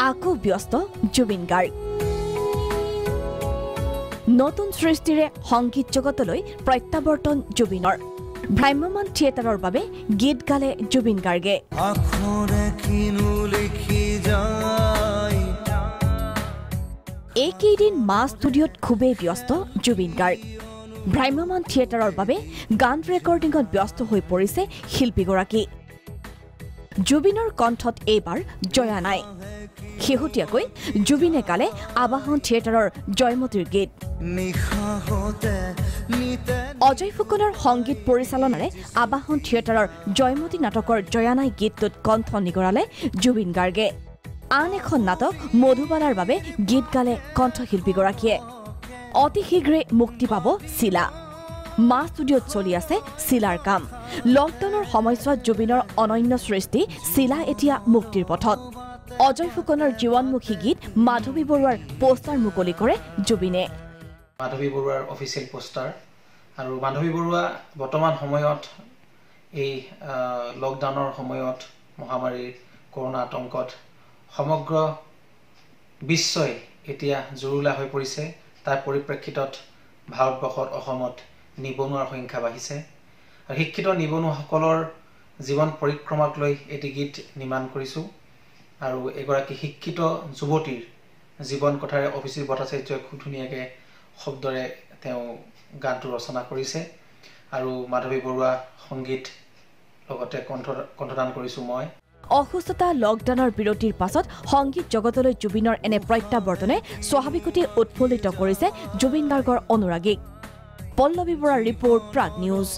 আকৌ ব্যস্ত জুবিন গাৰ্গ নতুন সৃষ্টিৰে সংগীত জগতলৈ প্ৰত্যাৱৰ্তন জুবিনৰ ভ্ৰাম্যমান থিয়েটাৰৰ বাবে গীত গালে জুবিন গাৰ্গে এইকেইদিন মা ষ্টুডিঅ'ত খুবেই ব্যস্ত জুবিন গাৰ্গ ভ্ৰাম্যমান থিয়েটাৰৰ বাবে গান ৰেকৰ্ডিঙত ব্যস্ত হৈ পৰিছে শিল্পীগৰাকী জুবিনৰ কণ্ঠত এইবাৰ জয়া নাই শেহতীয়াকৈ জুবিনে গালে আবাহন থিয়েটাৰৰ জয়মতীৰ গীত অজয় ফুকনৰ সংগীত পৰিচালনাৰে আবাহন থিয়েটাৰৰ জয়মতী নাটকৰ জয়া নাই গীতটোত কণ্ঠ নিগৰালে জুবিন গাৰ্গে আন এখন নাটক মধুবালাৰ বাবে গীত গালে কণ্ঠশিল্পীগৰাকীয়ে অতি শীঘ্ৰে মুক্তি পাব চিলা মা ষ্টুডিঅ'ত চলি আছে চিলাৰ কাম লকডাউনৰ সময়ছোৱাত জুবিনৰ অনন্য সৃষ্টি চিলা এতিয়া মুক্তিৰ পথত অজয় ফুকনৰ জীৱনমুখী গীত মাধৱী বৰুৱাৰ পোষ্টাৰ মুকলি কৰে জুবিনে মাধৱী বৰুৱাৰ অফিচিয়েল পোষ্টাৰ আৰু মাধৱী বৰুৱা বৰ্তমান সময়ত এই লকডাউনৰ সময়ত মহামাৰীৰ কৰোনা আতংকত সমগ্ৰ বিশ্বই এতিয়া জুৰুলা হৈ পৰিছে তাৰ পৰিপ্ৰেক্ষিতত ভাৰতবৰ্ষত অসমত নিবনুৱাৰ সংখ্যা বাঢ়িছে আৰু শিক্ষিত নিবনুৱাসকলৰ জীৱন পৰিক্ৰমাক লৈ এটি গীত নিৰ্মাণ কৰিছোঁ আৰু এগৰাকী শিক্ষিত যুৱতীৰ জীৱন কথাৰে অভিজিত ভট্টাচাৰ্যই খুব ধুনীয়াকৈ শব্দৰে তেওঁ গানটো ৰচনা কৰিছে আৰু মাধৱী বৰুৱা সংগীত লগতে কণ্ঠদান কৰিছোঁ মই অসুস্থতা লকডাউনৰ বিৰতিৰ পাছত সংগীত জগতলৈ জুবিনৰ এনে প্ৰত্যাৱৰ্তনে স্বাভাৱিকতে উৎফুল্লিত কৰিছে জুবিন গাৰ্গৰ অনুৰাগীক পল্লৱী বৰাৰ ৰিপৰ্ট প্ৰাগ নিউজ